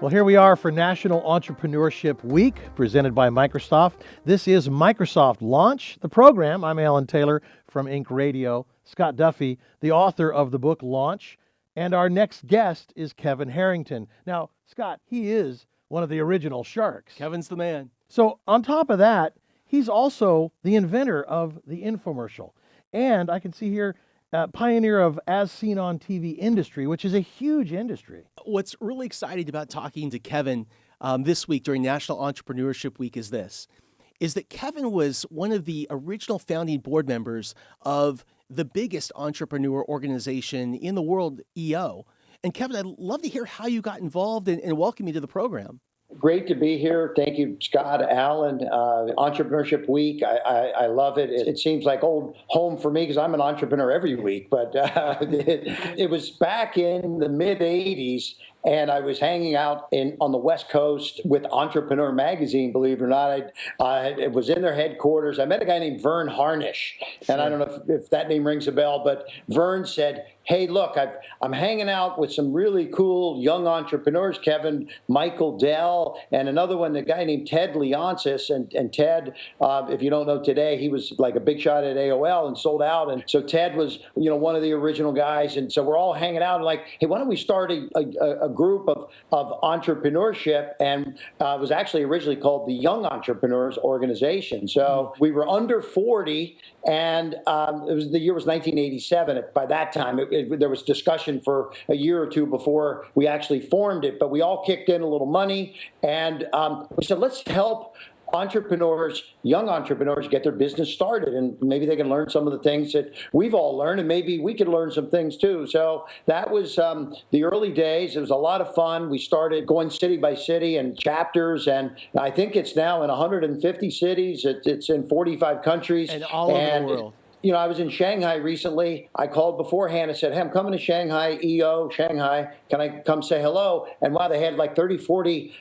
Well, here we are for National Entrepreneurship Week, presented by Microsoft. This is Microsoft Launch, the program. I'm Alan Taylor from Inc. Radio. Scott Duffy, the author of the book Launch. And our next guest is Kevin Harrington. Now, Scott, he is one of the original sharks. Kevin's the man. So on top of that, he's also the inventor of the infomercial. And I can see here, pioneer of as seen on TV industry, which is a huge industry. What's really exciting about talking to Kevin this week during National Entrepreneurship Week is that Kevin was one of the original founding board members of the biggest entrepreneur organization in the world, EO. And Kevin, I'd love to hear how you got involved and welcome you to the program. Great to be here. Thank you, Scott, Alan. Entrepreneurship Week, I love it. It seems like old home for me because I'm an entrepreneur every week. But it was back in the mid-'80s, and I was hanging out on the West Coast with Entrepreneur Magazine, believe it or not. I was in their headquarters. I met a guy named Vern Harnish, and I don't know if that name rings a bell, but Vern said, "Hey, look, I'm hanging out with some really cool young entrepreneurs, Kevin, Michael Dell, and another one, the guy named Ted Leonsis." And Ted, if you don't know today, he was like a big shot at AOL and sold out. And so Ted was, one of the original guys. And so we're all hanging out and like, hey, why don't we start a group of entrepreneurship? And it was actually originally called the Young Entrepreneurs Organization. So we were under 40, and the year was 1987. By that time, there was discussion for a year or two before we actually formed it, but we all kicked in a little money, and we said, let's help entrepreneurs, young entrepreneurs, get their business started, and maybe they can learn some of the things that we've all learned, and maybe we could learn some things too. So that was the early days. It was a lot of fun. We started going city by city and chapters, and I think it's now in 150 cities. It's in 45 countries. And all over the world. I was in Shanghai recently. I called beforehand and said, hey, I'm coming to Shanghai, EO, Shanghai. Can I come say hello? And wow, they had like 30, 40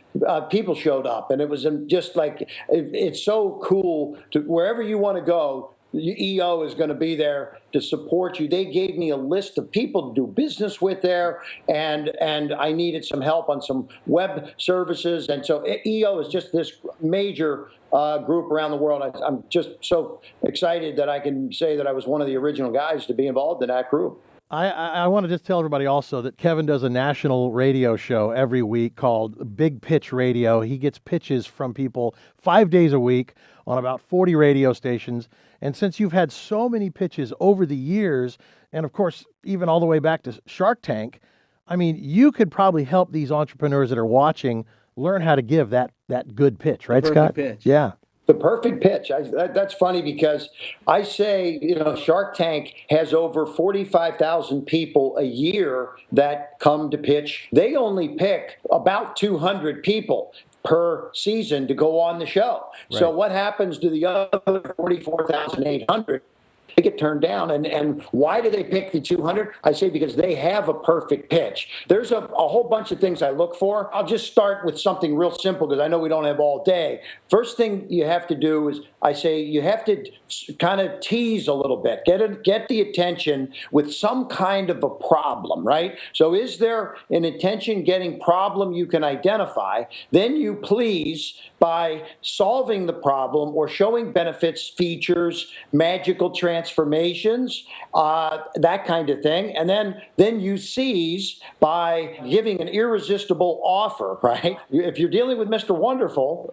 people showed up. And it was just like, it's so cool to wherever you want to go. EO is going to be there to support you. They gave me a list of people to do business with there, and I needed some help on some web services. And so EO is just this major group around the world. I'm just so excited that I can say that I was one of the original guys to be involved in that group. I want to just tell everybody also that Kevin does a national radio show every week called Big Pitch Radio. He gets pitches from people 5 days a week on about 40 radio stations. And since you've had so many pitches over the years, and of course, even all the way back to Shark Tank, I mean, you could probably help these entrepreneurs that are watching learn how to give that good pitch, right, Scott? Pitch. Yeah. The perfect pitch. That's funny because I say, Shark Tank has over 45,000 people a year that come to pitch. They only pick about 200 people per season to go on the show. Right. So what happens to the other 44,800? They get turned down. And why do they pick the 200? I say because they have a perfect pitch. There's a whole bunch of things I look for. I'll just start with something real simple because I know we don't have all day. First thing you have to do is I say you have to kind of tease a little bit, get the attention with some kind of a problem, right? So is there an attention-getting problem you can identify? Then you please by solving the problem or showing benefits, features, magical transformations, that kind of thing. And then you seize by giving an irresistible offer, right? If you're dealing with Mr. Wonderful,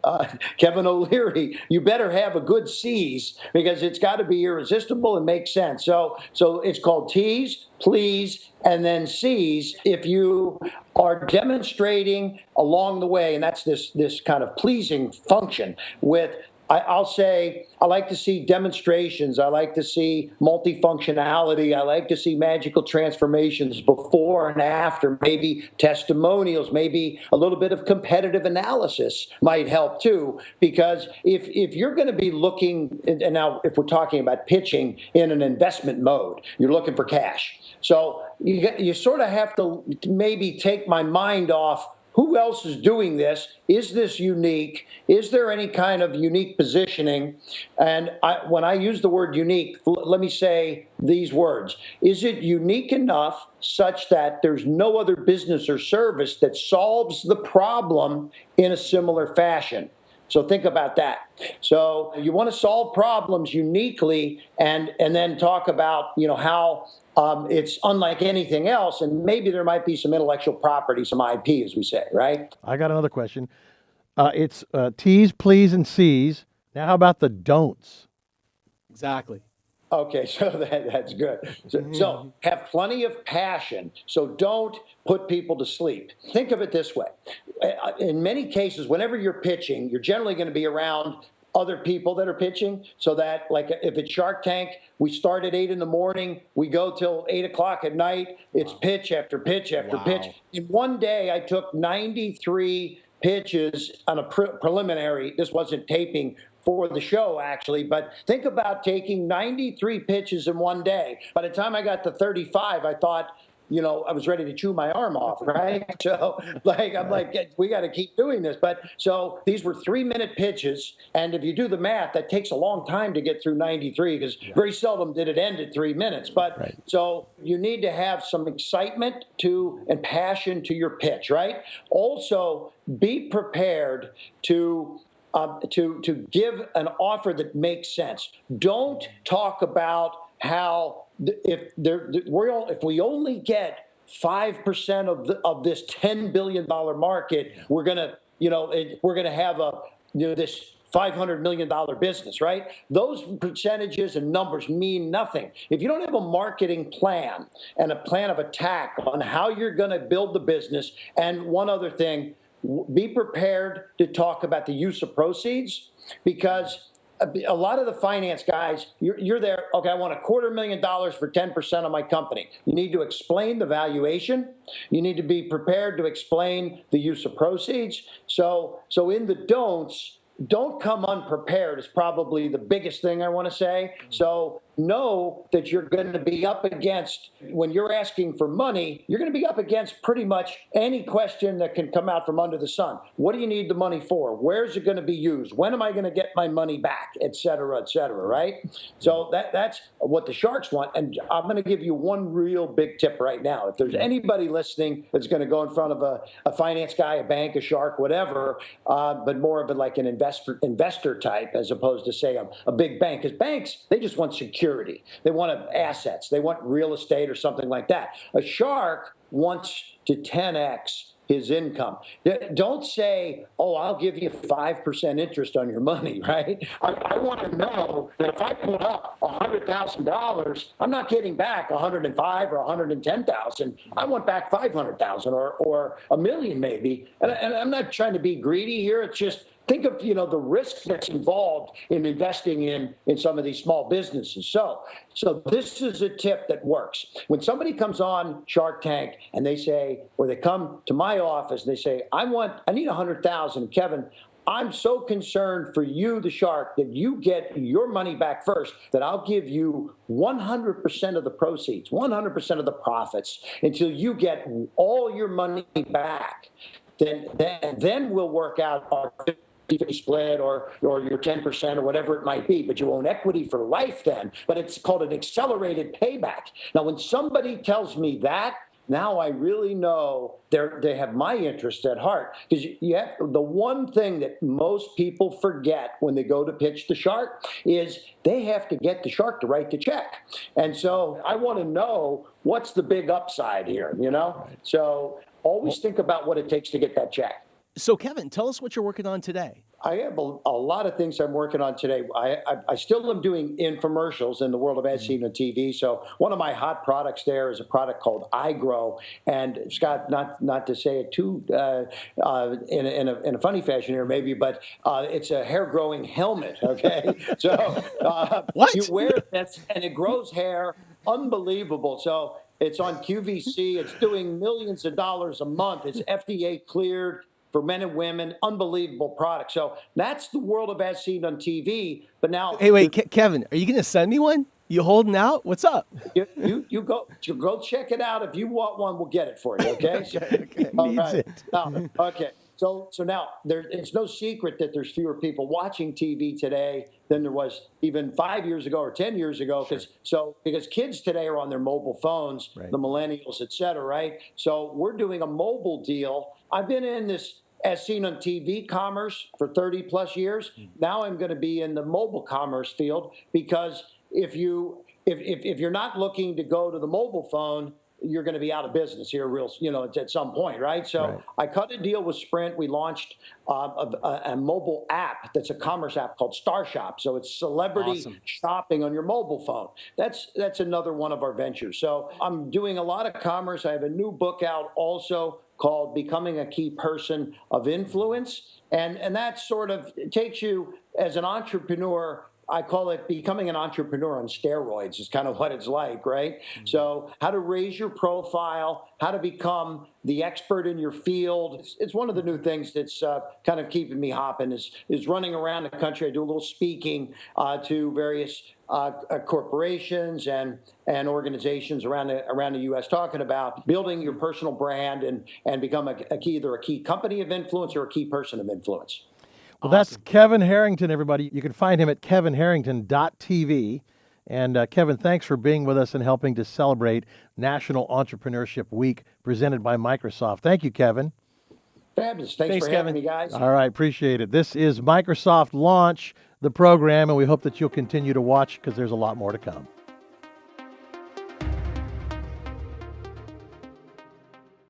Kevin O'Leary, you better have a good seize because it's got to be irresistible and make sense. So it's called tease, please, and then seize. If you are demonstrating along the way, and that's this kind of pleasing function with I'll say I like to see demonstrations. I like to see multifunctionality. I like to see magical transformations before and after, maybe testimonials, maybe a little bit of competitive analysis might help too. Because if you're going to be looking, and now if we're talking about pitching in an investment mode, you're looking for cash. So you sort of have to maybe take my mind off who else is doing this? Is this unique? Is there any kind of unique positioning? And when I use the word unique, let me say these words. Is it unique enough such that there's no other business or service that solves the problem in a similar fashion? So think about that. So you want to solve problems uniquely, and then talk about how it's unlike anything else, and maybe there might be some intellectual property, some IP, as we say, right? I got another question. It's T's, please, and C's. Now, how about the don'ts? Exactly. Okay, so that's good. So have plenty of passion. So don't put people to sleep. Think of it this way. In many cases, whenever you're pitching, you're generally going to be around other people that are pitching, so that, like, if it's Shark Tank, we start at 8 in the morning, we go till 8 o'clock at night. It's pitch after pitch after pitch. In one day, I took 93 pitches on a preliminary. This wasn't taping for the show, actually, but think about taking 93 pitches in one day. By the time I got to 35, I thought, I was ready to chew my arm off, right? So, I'm like, we got to keep doing this. But so these were 3-minute pitches. And if you do the math, that takes a long time to get through 93, because very seldom did it end at 3 minutes. But so you need to have some excitement and passion to your pitch, right? Also, be prepared to give an offer that makes sense. Don't talk about how if we only get 5% of this $10 billion market, we're gonna have this $500 million business, right? Those percentages and numbers mean nothing. If you don't have a marketing plan and a plan of attack on how you're going to build the business, and one other thing, be prepared to talk about the use of proceeds, because a lot of the finance guys, you're there, okay, I want $250,000 for 10% of my company. You need to explain the valuation. You need to be prepared to explain the use of proceeds. So in the don'ts, don't come unprepared is probably the biggest thing I want to say. So know that you're going to be up against, when you're asking for money, you're going to be up against pretty much any question that can come out from under the sun. What do you need the money for? Where's it going to be used? When am I going to get my money back? Et cetera, right? So that's what the Sharks want. And I'm going to give you one real big tip right now. If there's anybody listening that's going to go in front of a finance guy, a bank, a shark, whatever, but more of it like an investor type, as opposed to, say, a big bank. Because banks, they just want security. They want assets. They want real estate or something like that. A shark wants to 10x his income. Don't say, oh, I'll give you 5% interest on your money, right? I want to know that if I put up $100,000, I'm not getting back 105 or 110,000. I want back 500,000 or $1 million maybe. And I'm not trying to be greedy here. It's just, think of the risk that's involved in investing in some of these small businesses. So this is a tip that works. When somebody comes on Shark Tank and they say, or they come to my office and they say, I need 100,000, Kevin, I'm so concerned for you, the shark, that you get your money back first, that I'll give you 100% of the proceeds, 100% of the profits until you get all your money back. Then we'll work out our split or your 10% or whatever it might be, but you own equity for life then. But it's called an accelerated payback. Now, when somebody tells me that, now I really know they have my interest at heart. Because the one thing that most people forget when they go to pitch the shark is they have to get the shark to write the check. And so I want to know, what's the big upside here, So always think about what it takes to get that check. So, Kevin, tell us what you're working on today. I have a lot of things I'm working on today. I still am doing infomercials in the world of ad scene and TV. So one of my hot products there is a product called iGrow. And Scott, not to say it too in a funny fashion here maybe, but it's a hair growing helmet. Okay, so what? You wear that and it grows hair. Unbelievable. So it's on QVC. It's doing millions of dollars a month. It's FDA cleared for men and women. Unbelievable product. So that's the world of as seen on TV. But now, hey, wait, Kevin, are you going to send me one? You holding out? What's up? You go check it out. If you want one, we'll get it for you. Okay. Okay. All Needs right. it. Now, okay. So now it's no secret that there's fewer people watching TV today than there was even 5 years ago or 10 years ago. Because kids today are on their mobile phones, Right. the millennials, et cetera, right? So we're doing a mobile deal. I've been in this as seen on TV commerce for 30 plus years. Now I'm going to be in the mobile commerce field because if you're not looking to go to the mobile phone, you're going to be out of business here at some point, right? So Right. I cut a deal with Sprint. We launched a mobile app that's a commerce app called Star Shop. So it's celebrity Awesome. shopping on your mobile phone. That's another one of our ventures. So I'm doing a lot of commerce. I have a new book out also called Becoming a Key Person of Influence. And that sort of takes you as an entrepreneur. I call it becoming an entrepreneur on steroids is kind of what it's like, right? So how to raise your profile, how to become the expert in your field. It's one of the new things that's kind of keeping me hopping is running around the country. I do a little speaking to various corporations and organizations around the U.S. talking about building your personal brand and become either a key company of influence or a key person of influence. Well, that's Kevin Harrington, everybody. You can find him at kevinharrington.tv. And Kevin, thanks for being with us and helping to celebrate National Entrepreneurship Week presented by Microsoft. Thank you, Kevin. Fabulous. Thanks for Kevin. having me, guys. All right, appreciate it. This is Microsoft Launch, the program, and we hope that you'll continue to watch because there's a lot more to come.